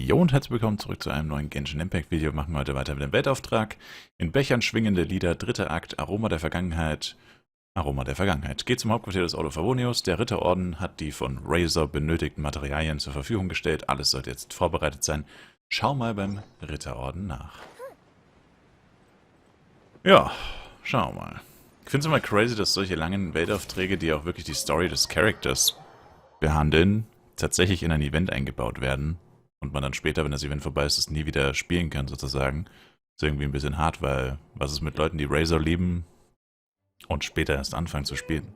Jo und herzlich willkommen zurück zu einem neuen Genshin Impact Video. Machen wir heute weiter mit dem Weltauftrag. In Bechern schwingende Lieder, dritter Akt, Aroma der Vergangenheit. Aroma der Vergangenheit. Geht zum Hauptquartier des Ordo Favonius. Der Ritterorden hat die von Razor benötigten Materialien zur Verfügung gestellt. Alles sollte jetzt vorbereitet sein. Schau mal beim Ritterorden nach. Ja, schau mal. Ich finde es immer crazy, dass solche langen Weltaufträge, die auch wirklich die Story des Charakters behandeln, tatsächlich in ein Event eingebaut werden. Und man dann später, wenn das Event vorbei ist, es nie wieder spielen kann, sozusagen. Ist irgendwie ein bisschen hart, weil was ist mit Leuten, die Razor lieben und später erst anfangen zu spielen?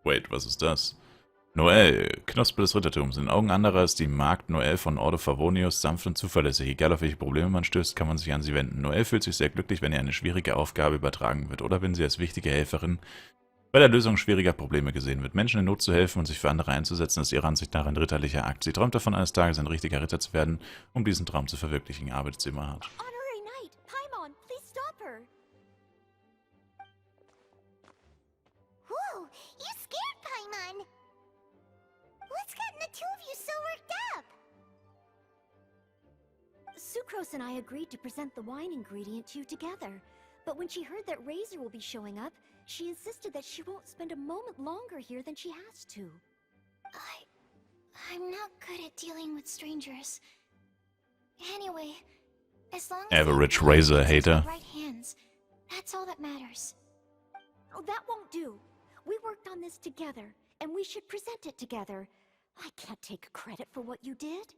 Wait, was ist das? Noel, Knospe des Rittertums. In den Augen anderer ist die Magd Noel von Ordo Favonius sanft und zuverlässig. Egal auf welche Probleme man stößt, kann man sich an sie wenden. Noel fühlt sich sehr glücklich, wenn ihr eine schwierige Aufgabe übertragen wird oder wenn sie als wichtige Helferin bei der Lösung schwieriger Probleme gesehen wird. Menschen in Not zu helfen und sich für andere einzusetzen, ist ihrer Ansicht nach ein ritterlicher Akt. Sie träumt davon, eines Tages ein richtiger Ritter zu werden, um diesen Traum zu verwirklichen. Arbeitet sie immer hart. Sucrose and I agreed to present the wine ingredient to you together, but when she heard that Razor will be showing up, she insisted that she won't spend a moment longer here than she has to. I'm not good at dealing with strangers. Anyway, as long as Average Razor hater. Right hands, that's all that matters. Oh, that won't do. We worked on this together, and we should present it together. I can't take credit for what you did.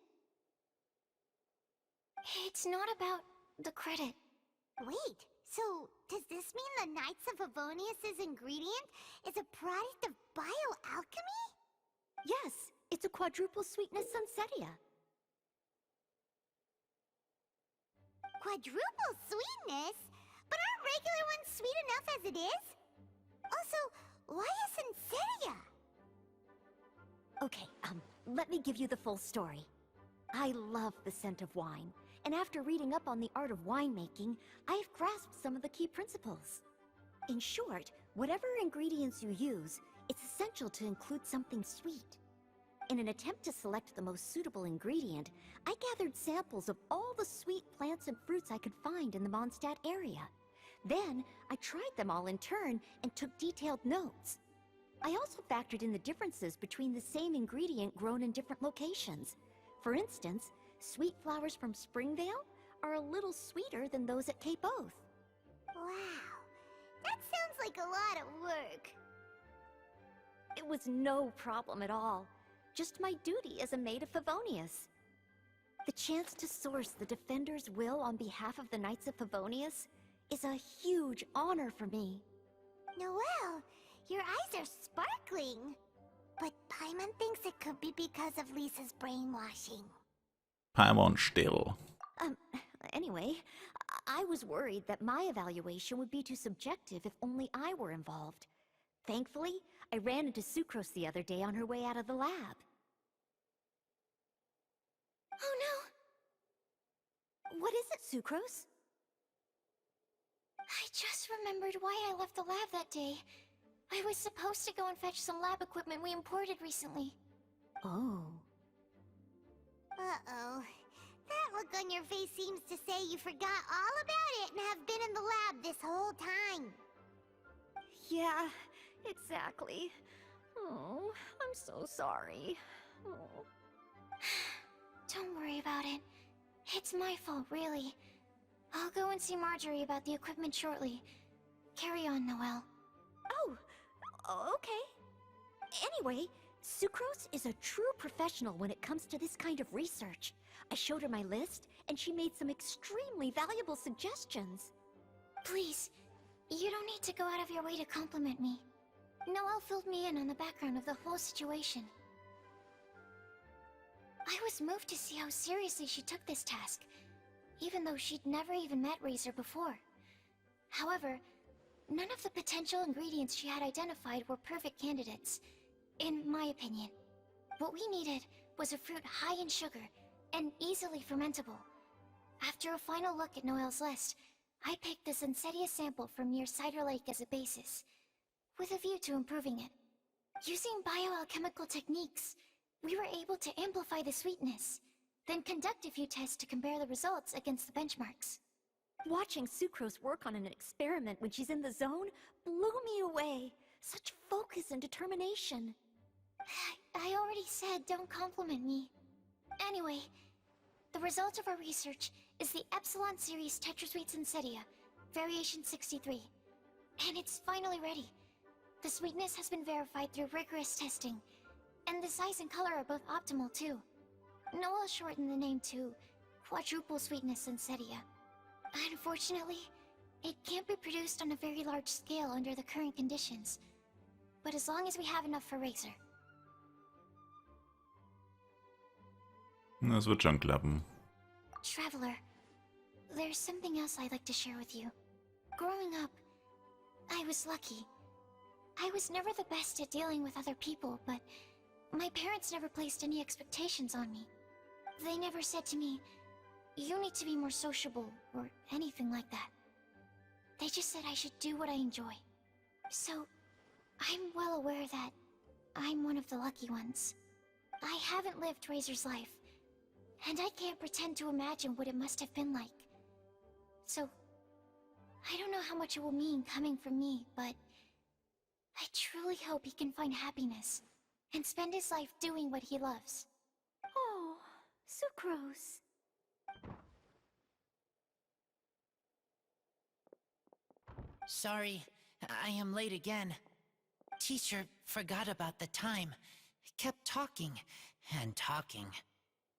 It's not about the credit. Wait, so does this mean the Knights of Favonius' ingredient is a product of bioalchemy? Yes, it's a quadruple sweetness sunsetia. Quadruple sweetness? But aren't regular ones sweet enough as it is? Also, why a sunsetia? Okay, let me give you the full story. I love the scent of wine. And after reading up on the art of winemaking, I have grasped some of the key principles. In short, whatever ingredients you use, it's essential to include something sweet. In an attempt to select the most suitable ingredient, I gathered samples of all the sweet plants and fruits I could find in the Mondstadt area. Then, I tried them all in turn and took detailed notes. I also factored in the differences between the same ingredient grown in different locations. For instance, sweet flowers from Springvale are a little sweeter than those at Cape Oath. Wow, that sounds like a lot of work. It was no problem at all. Just my duty as a maid of Favonius. The chance to source the Defender's will on behalf of the Knights of Favonius is a huge honor for me. Noelle, your eyes are sparkling. But Paimon thinks it could be because of Lisa's brainwashing. Paimon still. Anyway, I was worried that my evaluation would be too subjective if only I were involved. Thankfully, I ran into Sucrose the other day on her way out of the lab. Oh no! What is it, Sucrose? I just remembered why I left the lab that day. I was supposed to go and fetch some lab equipment we imported recently. Oh. Uh-oh. That look on your face seems to say you forgot all about it and have been in the lab this whole time. Yeah, exactly. Oh, I'm so sorry. Oh. Don't worry about it. It's my fault, really. I'll go and see Marjorie about the equipment shortly. Carry on, Noelle. Oh, okay. Anyway, Sucrose is a true professional when it comes to this kind of research. I showed her my list, and she made some extremely valuable suggestions. Please, you don't need to go out of your way to compliment me. Noelle filled me in on the background of the whole situation. I was moved to see how seriously she took this task, even though she'd never even met Razor before. However, none of the potential ingredients she had identified were perfect candidates, in my opinion. What we needed was a fruit high in sugar and easily fermentable. After a final look at Noelle's list, I picked the Sunsetia sample from near Cider Lake as a basis, with a view to improving it. Using bioalchemical techniques, we were able to amplify the sweetness, then conduct a few tests to compare the results against the benchmarks. Watching Sucrose work on an experiment when she's in the zone blew me away. Such focus and determination. I already said don't compliment me. Anyway, the result of our research is the Epsilon Series Tetrasweet Sunsetia, variation 63. And it's finally ready. The sweetness has been verified through rigorous testing, and the size and color are both optimal too. Noel shortened the name to Quadruple Sweetness Sunsetia. Unfortunately, it can't be produced on a very large scale under the current conditions, but as long as we have enough for Razer. Das wird schon klappen. Traveler, there's something else I'd like to share with you. Growing up, I was lucky. I was never the best at dealing with other people, but my parents never placed any expectations on me. They never said to me, "You need to be more sociable," or anything like that. They just said I should do what I enjoy. So, I'm well aware that I'm one of the lucky ones. I haven't lived Razor's life, and I can't pretend to imagine what it must have been like. So, I don't know how much it will mean coming from me, but I truly hope he can find happiness and spend his life doing what he loves. Oh, Sucrose. Sorry, I am late again. Teacher forgot about the time. Kept talking and talking.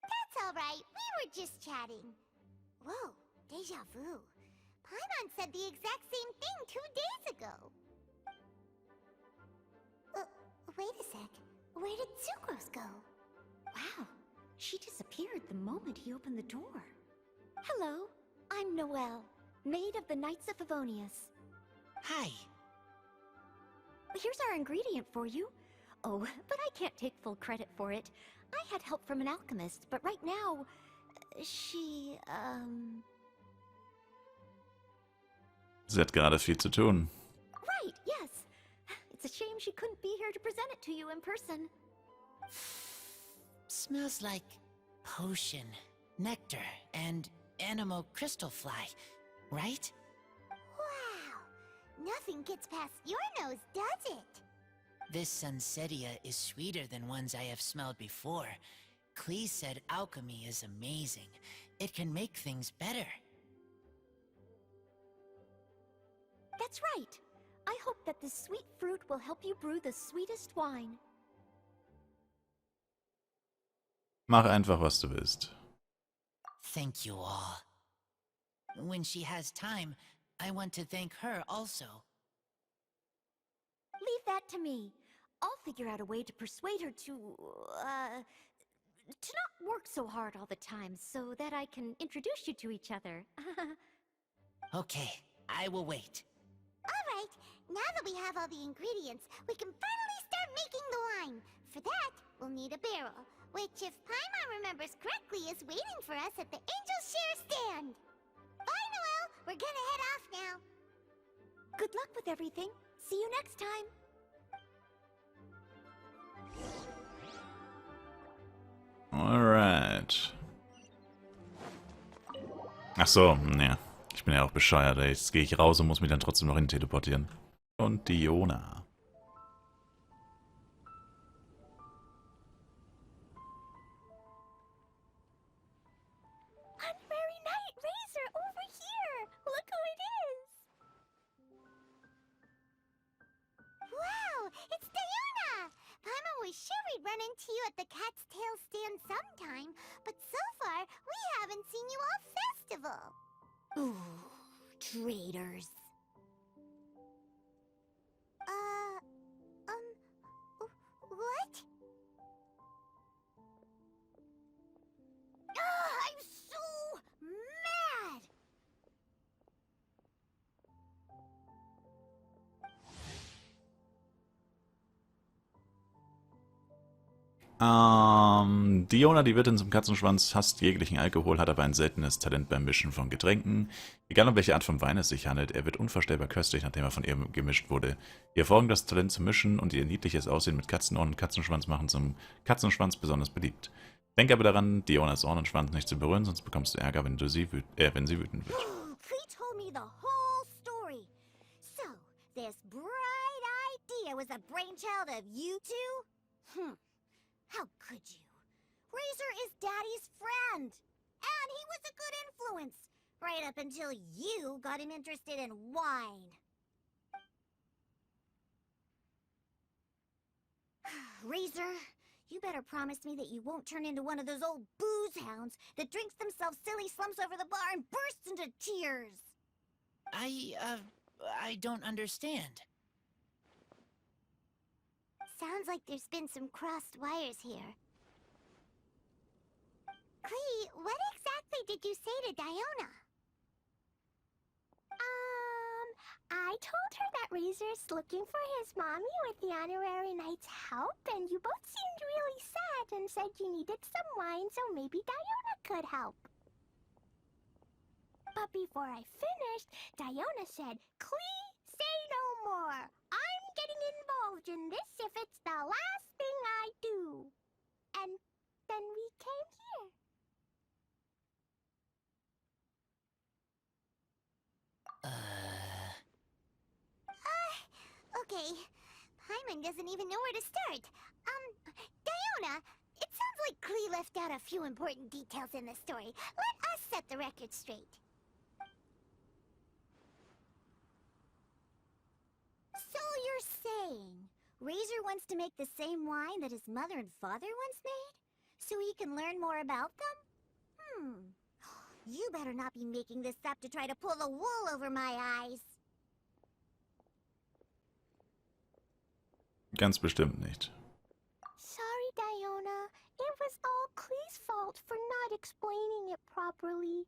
That's alright, we were just chatting. Whoa, deja vu. Paimon said the exact same thing 2 days ago. Wait a sec. Where did Sucrose go? Wow, she disappeared the moment he opened the door. Hello, I'm Noelle, maid of the Knights of Favonius. Hi. Here's our ingredient for you. Oh, but I can't take full credit for it. I had help from an alchemist, but right now, she, Sie hat gerade viel zu tun. Right, yes. It's a shame she couldn't be here to present it to you in person. Smells like potion, nectar, and anemo crystal fly, right? Wow, nothing gets past your nose, does it? This Sunsetia is sweeter than ones I have smelled before. Clee said alchemy is amazing. It can make things better. That's right. I hope that this sweet fruit will help you brew the sweetest wine. Mach einfach, was du willst. Thank you all. When she has time, I want to thank her also. Leave that to me. I'll figure out a way to persuade her to not work so hard all the time so that I can introduce you to each other. Okay, I will wait. Alright, now that we have all the ingredients, we can finally start making the wine. For that, we'll need a barrel, which, if Paimon remembers correctly, is waiting for us at the Angel Share stand. Bye, Noelle! We're gonna head off now. Good luck with everything. See you next time. Alright. Ach so, ja. Ich bin ja auch bescheuert, ey. Jetzt gehe ich raus und muss mich dann trotzdem noch hin teleportieren. Und Diona. Honorary Knight Razor, over here! Look who it is! Wow, it's Diona! Paimon was sure we'd run into you at the Cat's Tail stand sometime, but so far, we haven't seen you all festival. Ooh, traitors. What? I'm so mad! Diona, die Wirtin zum Katzenschwanz, hasst jeglichen Alkohol, hat aber ein seltenes Talent beim Mischen von Getränken. Egal um welche Art von Wein es sich handelt, er wird unvorstellbar köstlich, nachdem er von ihr gemischt wurde. Ihr hervorragendes Talent zum Mischen und ihr niedliches Aussehen mit Katzenohren und Katzenschwanz machen zum Katzenschwanz besonders beliebt. Denk aber daran, Dionas Ohren und Schwanz nicht zu berühren, sonst bekommst du Ärger, wenn sie wütend wird. Klee told me the whole story. So, this bright idea was a brainchild of you two? How could you? Razor is Daddy's friend. And he was a good influence. Right up until you got him interested in wine. Razor, you better promise me that you won't turn into one of those old booze hounds that drinks themselves silly, slumps over the bar, and bursts into tears. I don't understand. Sounds like there's been some crossed wires here. Klee, what exactly did you say to Diona? I told her that Razor's looking for his mommy with the honorary knight's help, and you both seemed really sad and said you needed some wine, so maybe Diona could help. But before I finished, Diona said, "Klee, say no more. I'm getting involved in this if it's the last thing I do." And then we came here. Okay. Paimon doesn't even know where to start. Diona, it sounds like Klee left out a few important details in the story. Let us set the record straight. So you're saying Razor wants to make the same wine that his mother and father once made? So he can learn more about them? You better not be making this up to try to pull the wool over my eyes. Ganz bestimmt nicht. Sorry, Diona. It was all Klee's fault for not explaining it properly.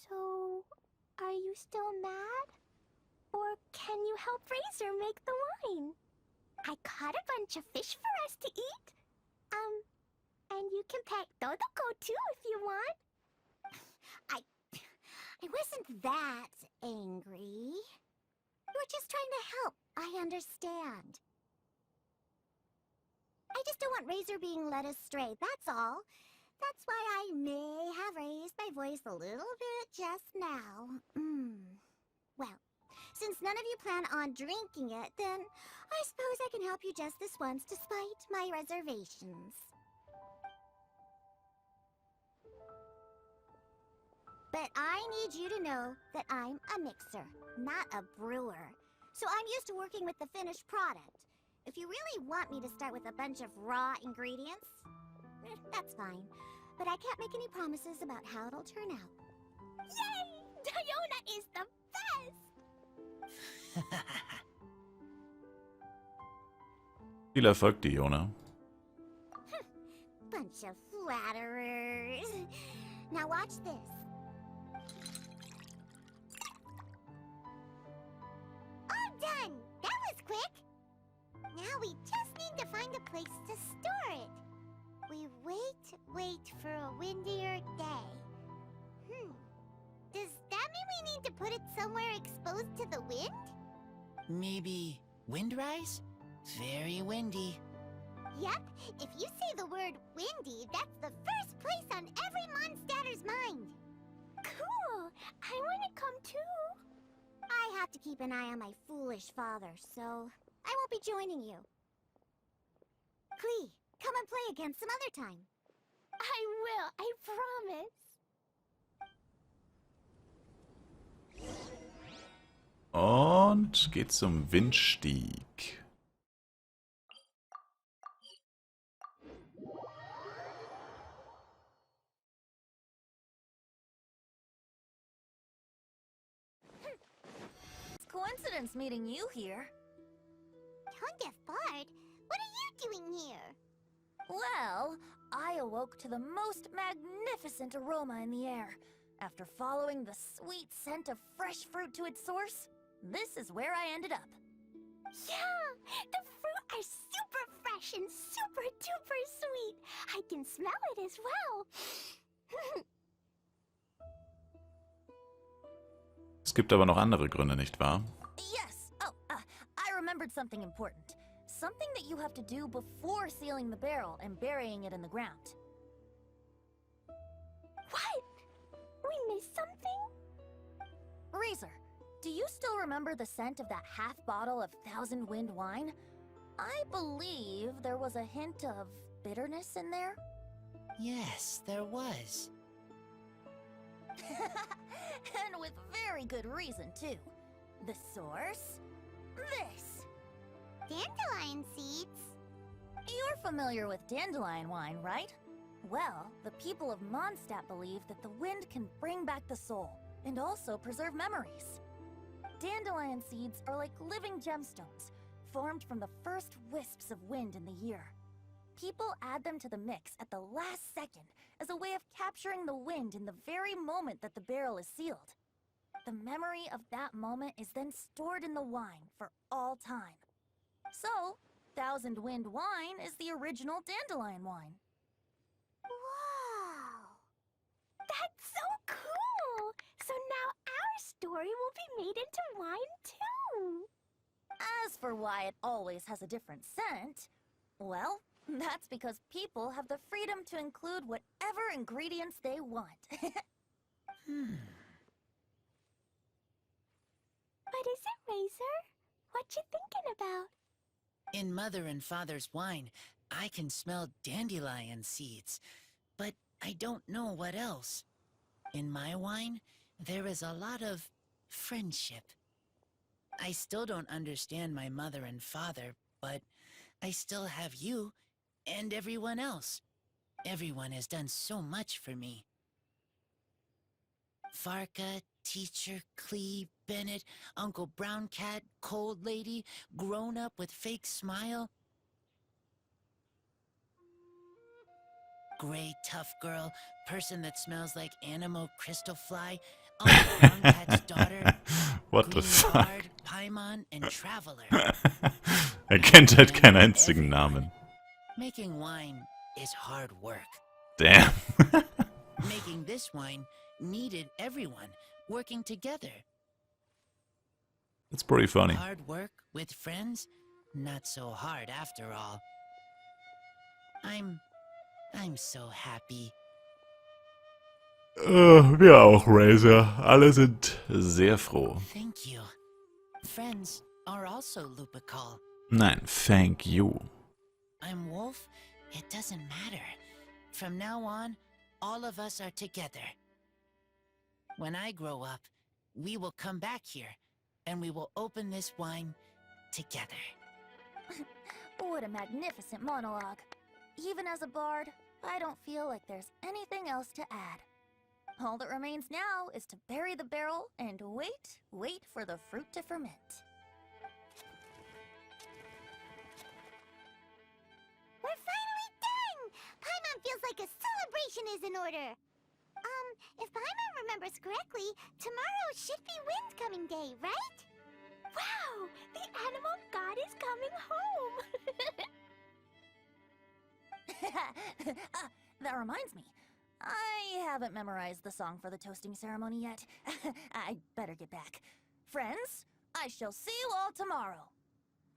So, are you still mad? Or can you help Razor make the wine? I caught a bunch of fish for us to eat. And you can pet Dodoko too if you want. I wasn't that angry. You were just trying to help. I understand. I just don't want Razor being led astray, that's all. That's why I may have raised my voice a little bit just now. Well, since none of you plan on drinking it, then I suppose I can help you just this once despite my reservations. But I need you to know that I'm a mixer, not a brewer. So I'm used to working with the finished product. If you really want me to start with a bunch of raw ingredients, that's fine. But I can't make any promises about how it'll turn out. Yay! Diona is the best! Viel Erfolg, Diona. Bunch of flatterers. Now watch this. All done! That was quick! Now we just need to find a place to store it. We wait for a windier day. Does that mean we need to put it somewhere exposed to the wind? Maybe windrise? Very windy. Yep, if you say the word windy, that's the first place on every monster's mind. Cool! I want to come too. I have to keep an eye on my foolish father, so I won't be joining you. Klee, come and play again some other time. I will, I promise. Und geht zum Windstieg. It's coincidence meeting you here. Tone Bard, what are you doing here? Well, I awoke to the most magnificent aroma in the air. After following the sweet scent of fresh fruit to its source, this is where I ended up. Yeah, the fruit are super fresh. fresh and super duper sweet. I can smell it as well. Es gibt aber noch andere Gründe, nicht wahr? Yes. Oh, I remembered something important. Something that you have to do before sealing the barrel and burying it in the ground. What? We missed something? Razor, do you still remember the scent of that half bottle of Thousand Wind wine? I believe there was a hint of bitterness in there. Yes, there was. And with very good reason, too. The source? This. Dandelion seeds. You're familiar with dandelion wine, right? Well, the people of Mondstadt believe that the wind can bring back the soul, and also preserve memories. Dandelion seeds are like living gemstones, formed from the first wisps of wind in the year. People add them to the mix at the last second as a way of capturing the wind in the very moment that the barrel is sealed. The memory of that moment is then stored in the wine for all time. So, Thousand Wind wine is the original dandelion wine. Wow. That's so cool! So now our story will be made into wine too. As for why it always has a different scent, well, that's because people have the freedom to include whatever ingredients they want. What is it, Razor? What you thinking about? In Mother and Father's wine, I can smell dandelion seeds, but I don't know what else. In my wine, there is a lot of friendship. I still don't understand my mother and father, but I still have you and everyone else. Everyone has done so much for me. Farka, Teacher, Clee, Bennett, Uncle Brown Cat, Cold Lady, Grown Up with Fake Smile. Gray Tough Girl, Person that smells like Animo Crystal Fly, Uncle Brown Cat's Daughter, What the Green fuck? Bard, Paimon, and Traveler. Er kennt halt keinen einzigen Namen. Making wine is hard work. Damn. Making this wine needed everyone working together. It's pretty funny. Hard work with friends? Not so hard after all. I'm so happy. Wir auch, Razor. Alle sind sehr froh. Thank you. Friends are also Lupical. Nein, thank you. I'm Wolf. It doesn't matter. From now on, all of us are together. When I grow up, we will come back here, and we will open this wine together. What a magnificent monologue. Even as a bard, I don't feel like there's anything else to add. All that remains now is to bury the barrel and wait for the fruit to ferment. We're finally done! Paimon feels like a celebration is in order. If Paimon remembers correctly, tomorrow should be Windcoming Day, right? Wow! The animal god is coming home! That reminds me. I haven't memorized the song for the toasting ceremony yet. I'd better get back. Friends, I shall see you all tomorrow.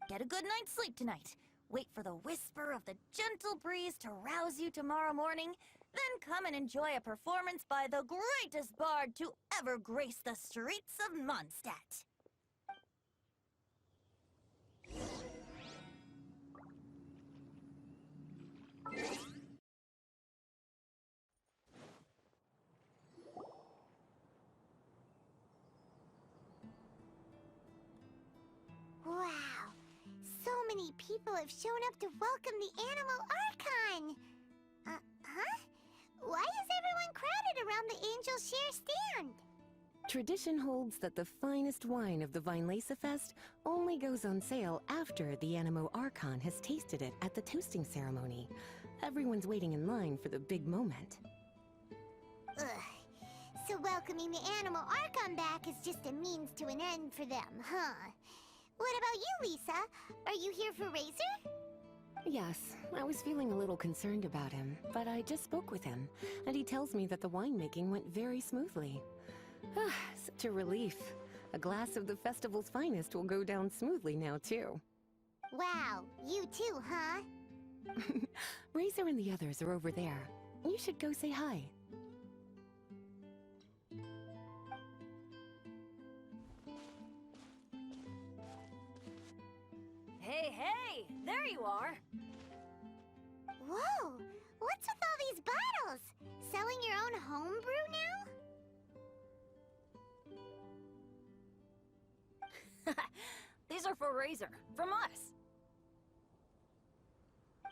Get a good night's sleep tonight. Wait for the whisper of the gentle breeze to rouse you tomorrow morning. Then come and enjoy a performance by the greatest bard to ever grace the streets of Mondstadt. Wow. So many people have shown up to welcome the Animal Archon. Huh? Why is everyone crowded around the Angel Share stand? Tradition holds that the finest wine of the Weinlese Fest only goes on sale after the Animo Archon has tasted it at the toasting ceremony. Everyone's waiting in line for the big moment. Ugh. So welcoming the Animal Archon back is just a means to an end for them, huh? What about you, Lisa? Are you here for Razor? Yes, I was feeling a little concerned about him, but I just spoke with him, and he tells me that the winemaking went very smoothly. Such a relief. A glass of the festival's finest will go down smoothly now, too. Wow, you too, huh? Razor and the others are over there. You should go say hi. Hey, there you are. Whoa, what's with all these bottles? Selling your own homebrew now? These are for Razor, from us.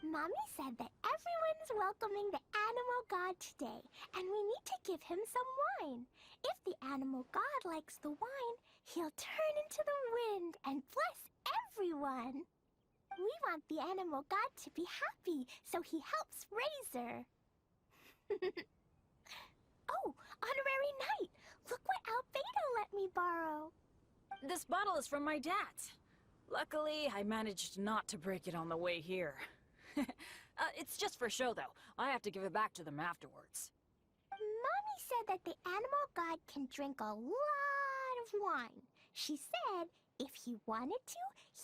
Mommy said that everyone's welcoming the animal god today, and we need to give him some wine. If the animal god likes the wine, he'll turn into the wind and bless everyone. We want the animal god to be happy, so he helps Razor. Oh, honorary knight! Look what Albedo let me borrow. This bottle is from my dad's. Luckily, I managed not to break it on the way here. It's just for show, though. I have to give it back to them afterwards. Mommy said that the animal god can drink a lot of wine. She said if he wanted to,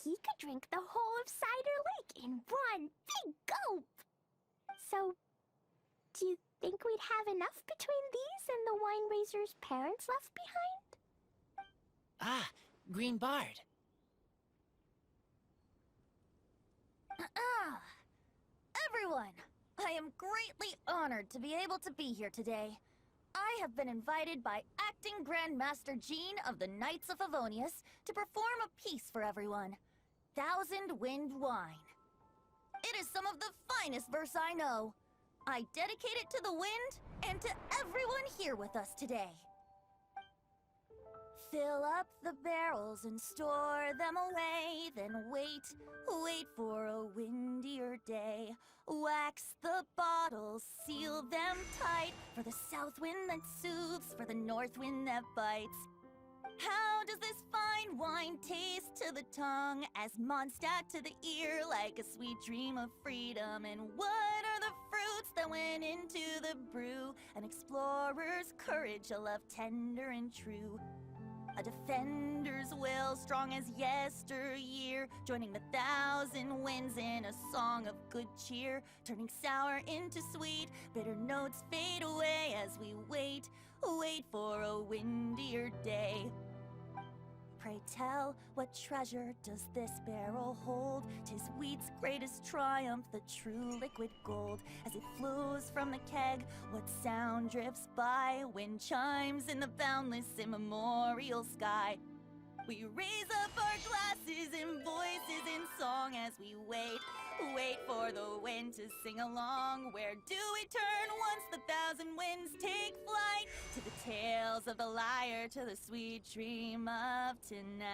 he could drink the whole of Cider Lake in one big gulp. So, do you think we'd have enough between these and the wine raiser's parents left behind? Ah, Green Bard. Everyone, I am greatly honored to be able to be here today. I have been invited by Acting Grandmaster Jean of the Knights of Favonius to perform a piece for everyone. Thousand Wind Wine. It is some of the finest verse I know. I dedicate it to the wind and to everyone here with us today. Fill up the barrels and store them away, then wait for a windier day. Wax the bottles, seal them tight, for the south wind that soothes, for the north wind that bites. How does this fine wine taste to the tongue, as Mondstadt to the ear, like a sweet dream of freedom? And what are the fruits that went into the brew? An explorer's courage, a love tender and true. A defender's will, strong as yesteryear, joining the thousand winds in a song of good cheer, turning sour into sweet, bitter notes fade away as we wait for a windier day. Pray tell, what treasure does this barrel hold? 'Tis wheat's greatest triumph, the true liquid gold. As it flows from the keg, what sound drifts by? Wind chimes in the boundless immemorial sky. We raise up our glasses and voices in song as we wait for the wind to sing along. Where do we turn once the thousand winds take flight? To the tales of the lyre, to the sweet dream of tonight.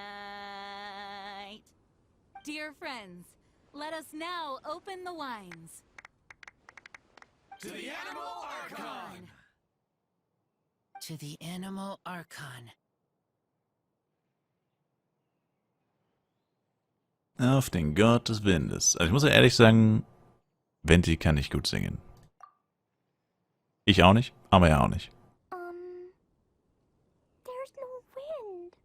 Dear friends, let us now open the wines. To the Animal Archon! To the Animal Archon. Auf den Gott des Windes. Also ich muss ja ehrlich sagen, Venti kann nicht gut singen. Ich auch nicht, aber er auch nicht. There's no wind.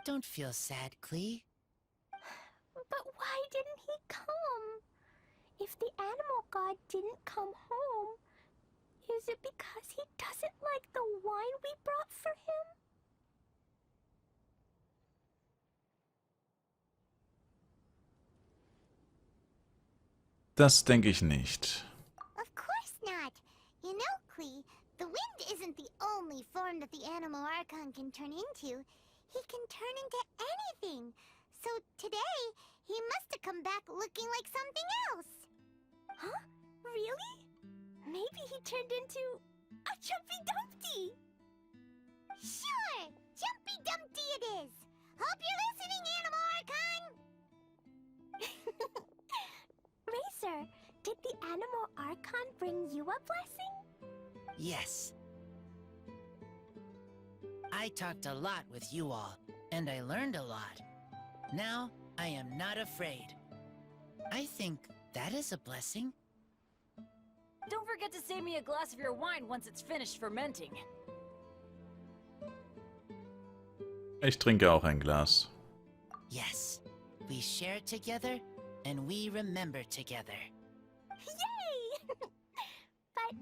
Don't feel sad, Klee. But why didn't he come? If the animal god didn't come home, is it because he doesn't like the wine we brought for him? Das denke ich nicht. Of course not. You know, Klee, the wind isn't the only form that the Animal Archon can turn into. He can turn into anything. So today, he must have come back looking like something else. Huh? Really? Maybe he turned into a Jumpy Dumpty. Sure! Jumpy Dumpty it is! Hope you're listening, Animal Archon! Razor, did the Animal Archon bring you a blessing? Yes. I talked a lot with you all, and I learned a lot. Now, I am not afraid. I think That is a blessing. Don't forget to save me a glass of your wine once it's finished fermenting. Ich trinke auch ein Glas. Yes. We share it together, and we remember together. Yay! But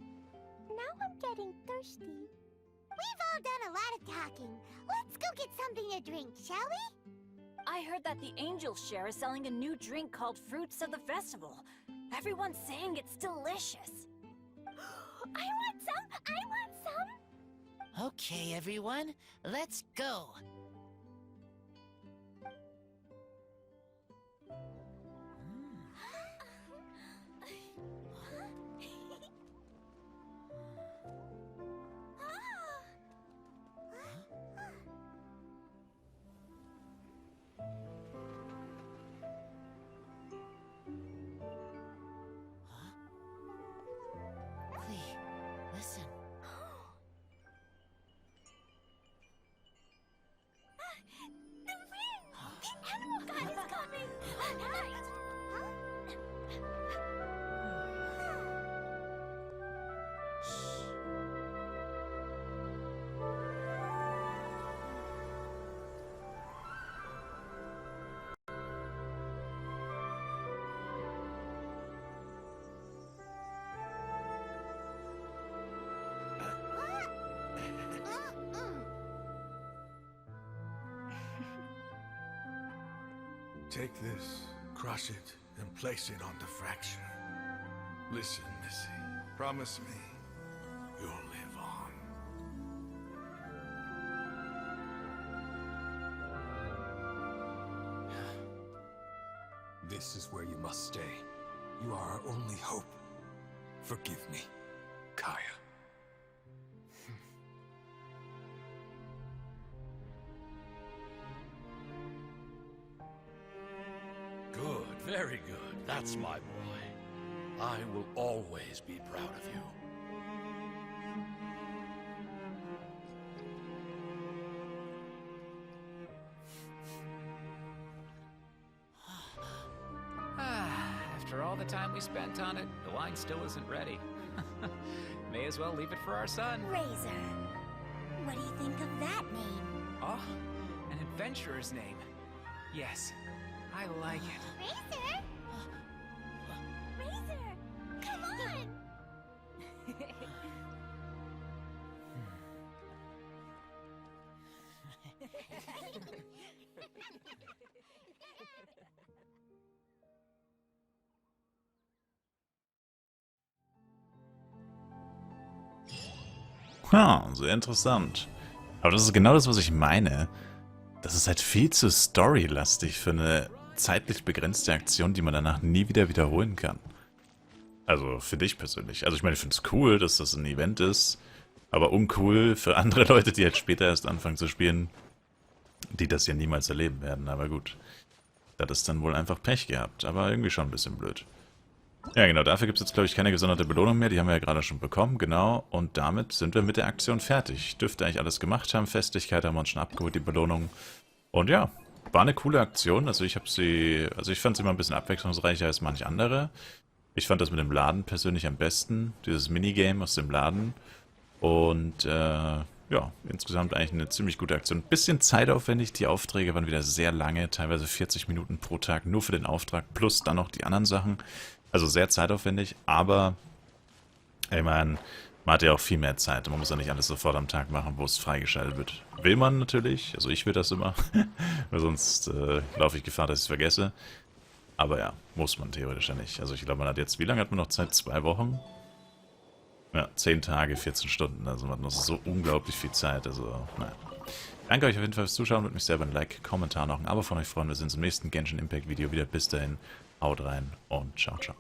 now I'm getting thirsty. We've all done a lot of talking. Let's go get something to drink, shall we? I heard that the Angel Share is selling a new drink called Fruits of the Festival. Everyone's saying it's delicious. I want some! I want some! Okay, everyone, let's go. Listen. The wind! The Animal God is coming! Take this, crush it, and place it on the fracture. Listen, Missy. Promise me you'll live on. This is where you must stay. You are our only hope. Forgive me, Kaya. Good, very good. That's my boy. I will always be proud of you. After all the time we spent on it, the wine still isn't ready. May as well leave it for our son. Razor. What do you think of that name? Oh, an adventurer's name. Yes, I like it. Razor? Razor! Come on! Ha, sehr interessant. Aber das ist genau das, was ich meine. Das ist halt viel zu storylastig für eine zeitlich begrenzte Aktion, die man danach nie wieder wiederholen kann. Also für dich persönlich. Also ich meine, ich finde es cool, dass das ein Event ist, aber uncool für andere Leute, die halt später erst anfangen zu spielen, die das ja niemals erleben werden. Aber gut, das ist dann wohl einfach Pech gehabt, aber irgendwie schon ein bisschen blöd. Ja genau, dafür gibt es jetzt glaube ich keine gesonderte Belohnung mehr, die haben wir ja gerade schon bekommen, genau. Und damit sind wir mit der Aktion fertig. Dürfte eigentlich alles gemacht haben, Festlichkeit haben wir uns schon abgeholt, die Belohnung. Und ja, war eine coole Aktion, also ich fand sie mal ein bisschen abwechslungsreicher als manch andere. Ich fand das mit dem Laden persönlich am besten, dieses Minigame aus dem Laden. Und ja, insgesamt eigentlich eine ziemlich gute Aktion. Bisschen zeitaufwendig, die Aufträge waren wieder sehr lange, teilweise 40 Minuten pro Tag nur für den Auftrag, plus dann noch die anderen Sachen. Also sehr zeitaufwendig, aber ich meine, man hat ja auch viel mehr Zeit. Man muss ja nicht alles sofort am Tag machen, wo es freigeschaltet wird. Will man natürlich, also ich will das immer, weil sonst laufe ich Gefahr, dass ich es vergesse. Aber ja, muss man theoretisch ja nicht. Also ich glaube, man hat jetzt, wie lange hat man noch Zeit? 2 Wochen? Ja, 10 Tage, 14 Stunden. Also man hat noch so unglaublich viel Zeit. Also, naja. Danke euch auf jeden Fall fürs Zuschauen. Würde mich selber ein Like, Kommentar, noch ein Abo von euch freuen. Wir sehen uns im nächsten Genshin Impact Video wieder. Bis dahin, haut rein und ciao, ciao.